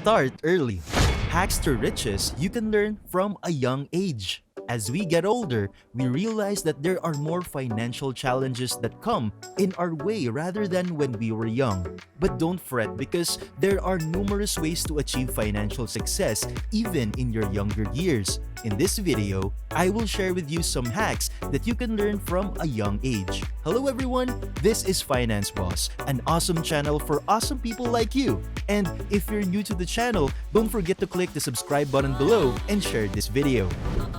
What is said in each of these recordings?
Start early. Hacks to riches you can learn from a young age. As we get older, we realize that there are more financial challenges that come in our way rather than when we were young. But don't fret because there are numerous ways to achieve financial success even in your younger years. In this video, I will share with you some hacks that you can learn from a young age. Hello everyone, this is Finance Boss, an awesome channel for awesome people like you. And if you're new to the channel, don't forget to click the subscribe button below and share this video.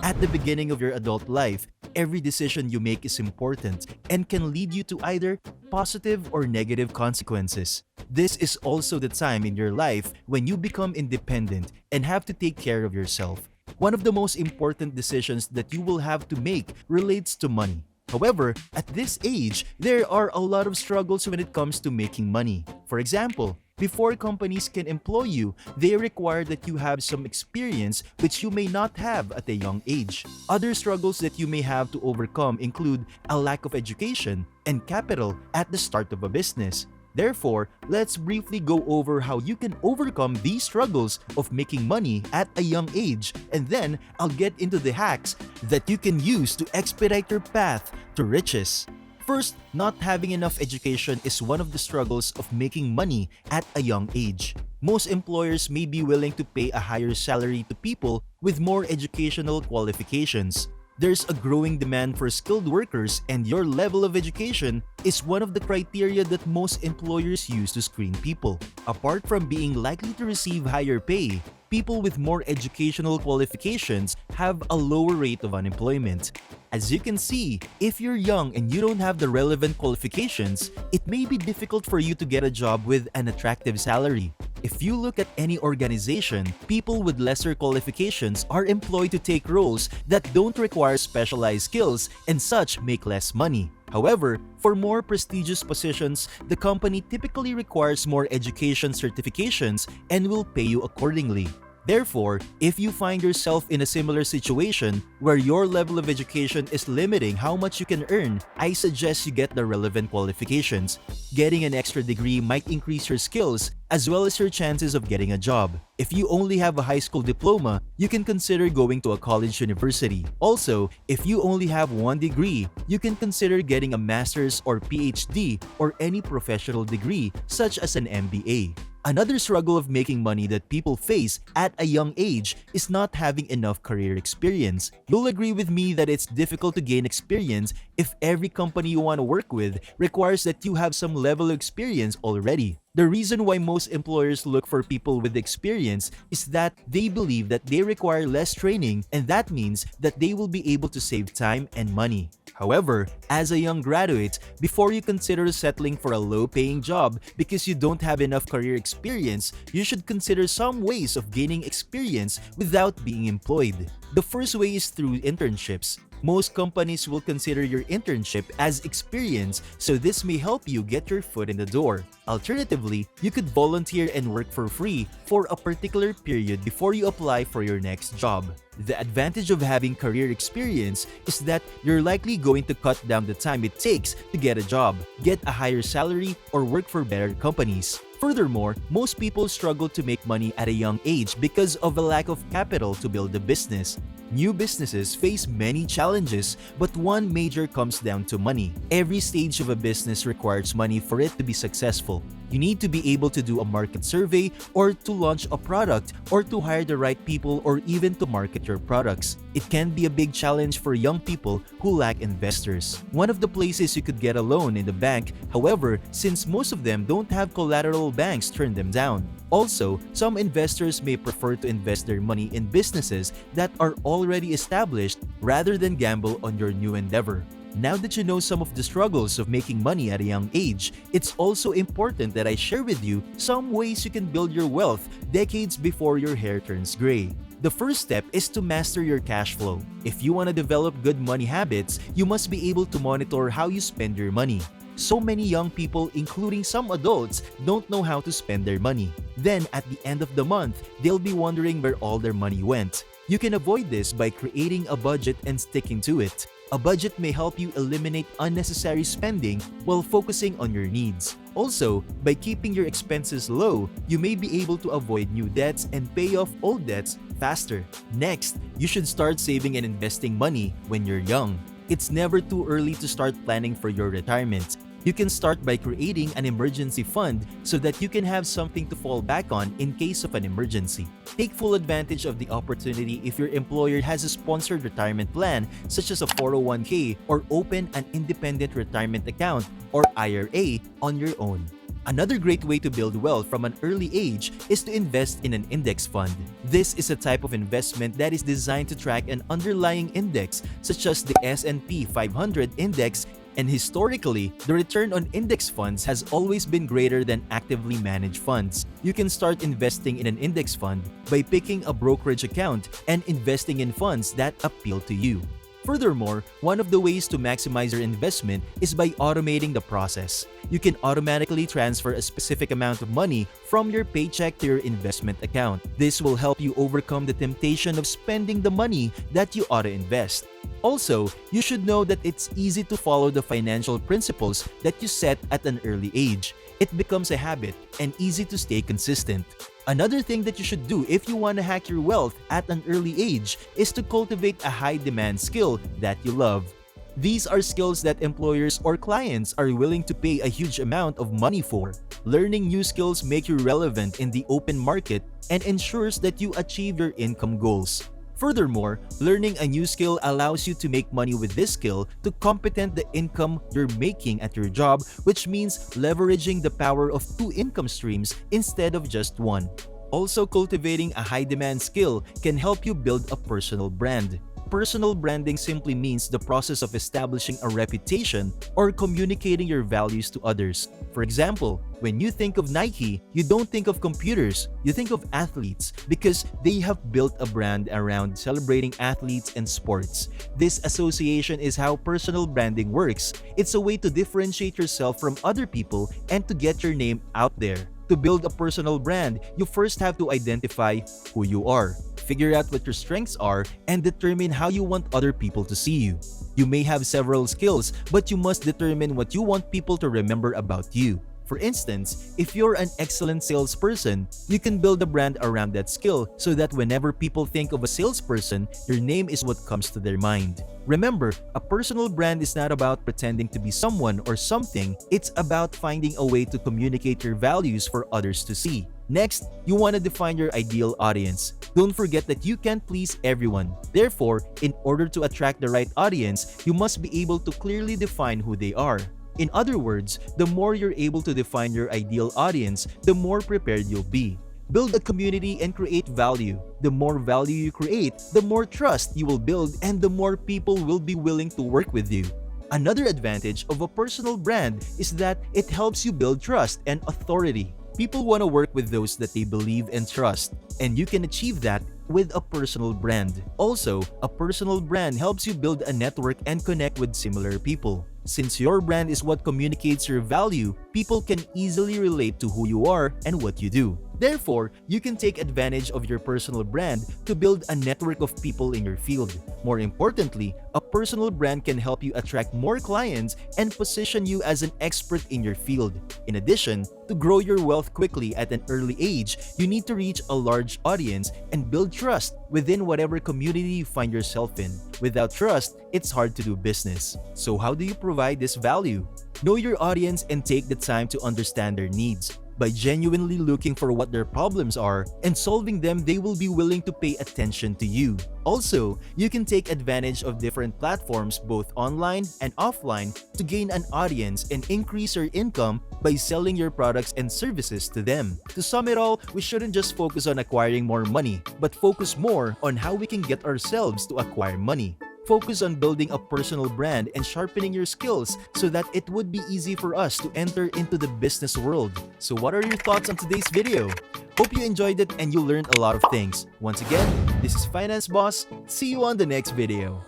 At the beginning of your adult life, every decision you make is important and can lead you to either positive or negative consequences. This is also the time in your life when you become independent and have to take care of yourself. One of the most important decisions that you will have to make relates to money. However, at this age, there are a lot of struggles when it comes to making money. For example, before companies can employ you, they require that you have some experience which you may not have at a young age. Other struggles that you may have to overcome include a lack of education and capital at the start of a business. Therefore, let's briefly go over how you can overcome these struggles of making money at a young age, and then I'll get into the hacks that you can use to expedite your path to riches. First, not having enough education is one of the struggles of making money at a young age. Most employers may be willing to pay a higher salary to people with more educational qualifications. There's a growing demand for skilled workers, and your level of education is one of the criteria that most employers use to screen people. Apart from being likely to receive higher pay, people with more educational qualifications have a lower rate of unemployment. As you can see, if you're young and you don't have the relevant qualifications, it may be difficult for you to get a job with an attractive salary. If you look at any organization, people with lesser qualifications are employed to take roles that don't require specialized skills and such make less money. However, for more prestigious positions, the company typically requires more education certifications and will pay you accordingly. Therefore, if you find yourself in a similar situation where your level of education is limiting how much you can earn, I suggest you get the relevant qualifications. Getting an extra degree might increase your skills as well as your chances of getting a job. If you only have a high school diploma, you can consider going to a college university. Also, if you only have one degree, you can consider getting a master's or PhD or any professional degree such as an MBA. Another struggle of making money that people face at a young age is not having enough career experience. You'll agree with me that it's difficult to gain experience if every company you want to work with requires that you have some level of experience already. The reason why most employers look for people with experience is that they believe that they require less training, and that means that they will be able to save time and money. However, as a young graduate, before you consider settling for a low-paying job because you don't have enough career experience, you should consider some ways of gaining experience without being employed. The first way is through internships. Most companies will consider your internship as experience, so this may help you get your foot in the door. Alternatively, you could volunteer and work for free for a particular period before you apply for your next job. The advantage of having career experience is that you're likely going to cut down the time it takes to get a job, get a higher salary, or work for better companies. Furthermore, most people struggle to make money at a young age because of a lack of capital to build a business. New businesses face many challenges, but one major comes down to money. Every stage of a business requires money for it to be successful. You need to be able to do a market survey, or to launch a product, or to hire the right people, or even to market your products. It can be a big challenge for young people who lack investors. One of the places you could get a loan in the bank, however, since most of them don't have collateral, banks turn them down. Also, some investors may prefer to invest their money in businesses that are already established rather than gamble on your new endeavor. Now that you know some of the struggles of making money at a young age, it's also important that I share with you some ways you can build your wealth decades before your hair turns gray. The first step is to master your cash flow. If you want to develop good money habits, you must be able to monitor how you spend your money. So many young people, including some adults, don't know how to spend their money. Then, at the end of the month, they'll be wondering where all their money went. You can avoid this by creating a budget and sticking to it. A budget may help you eliminate unnecessary spending while focusing on your needs. Also, by keeping your expenses low, you may be able to avoid new debts and pay off old debts faster. Next, you should start saving and investing money when you're young. It's never too early to start planning for your retirement. You can start by creating an emergency fund so that you can have something to fall back on in case of an emergency. Take full advantage of the opportunity if your employer has a sponsored retirement plan such as a 401k, or open an independent retirement account or IRA on your own. Another great way to build wealth from an early age is to invest in an index fund. This is a type of investment that is designed to track an underlying index such as the S&P 500 index, and historically, the return on index funds has always been greater than actively managed funds. You can start investing in an index fund by picking a brokerage account and investing in funds that appeal to you. Furthermore, one of the ways to maximize your investment is by automating the process. You can automatically transfer a specific amount of money from your paycheck to your investment account. This will help you overcome the temptation of spending the money that you ought to invest. Also, you should know that it's easy to follow the financial principles that you set at an early age. It becomes a habit and easy to stay consistent. Another thing that you should do if you want to hack your wealth at an early age is to cultivate a high-demand skill that you love. These are skills that employers or clients are willing to pay a huge amount of money for. Learning new skills make you relevant in the open market and ensures that you achieve your income goals. Furthermore, learning a new skill allows you to make money with this skill to complement the income you're making at your job, which means leveraging the power of two income streams instead of just one. Also, cultivating a high-demand skill can help you build a personal brand. Personal branding simply means the process of establishing a reputation or communicating your values to others. For example, when you think of Nike, you don't think of computers, you think of athletes because they have built a brand around celebrating athletes and sports. This association is how personal branding works. It's a way to differentiate yourself from other people and to get your name out there. To build a personal brand, you first have to identify who you are, figure out what your strengths are, and determine how you want other people to see you. You may have several skills, but you must determine what you want people to remember about you. For instance, if you're an excellent salesperson, you can build a brand around that skill so that whenever people think of a salesperson, your name is what comes to their mind. Remember, a personal brand is not about pretending to be someone or something, it's about finding a way to communicate your values for others to see. Next, you want to define your ideal audience. Don't forget that you can't please everyone. Therefore, in order to attract the right audience, you must be able to clearly define who they are. In other words, the more you're able to define your ideal audience, the more prepared you'll be. Build a community and create value. The more value you create, the more trust you will build and the more people will be willing to work with you. Another advantage of a personal brand is that it helps you build trust and authority. People want to work with those that they believe and trust, and you can achieve that with a personal brand. Also, a personal brand helps you build a network and connect with similar people. Since your brand is what communicates your value, people can easily relate to who you are and what you do. Therefore, you can take advantage of your personal brand to build a network of people in your field. More importantly, a personal brand can help you attract more clients and position you as an expert in your field. In addition, to grow your wealth quickly at an early age, you need to reach a large audience and build trust within whatever community you find yourself in. Without trust, it's hard to do business. So how do you provide this value? Know your audience and take the time to understand their needs. By genuinely looking for what their problems are and solving them, they will be willing to pay attention to you. Also, you can take advantage of different platforms, both online and offline, to gain an audience and increase your income by selling your products and services to them. To sum it all, we shouldn't just focus on acquiring more money, but focus more on how we can get ourselves to acquire money. Focus on building a personal brand and sharpening your skills so that it would be easy for us to enter into the business world. So what are your thoughts on today's video? Hope you enjoyed it and you learned a lot of things. Once again, this is Finance Boss. See you on the next video.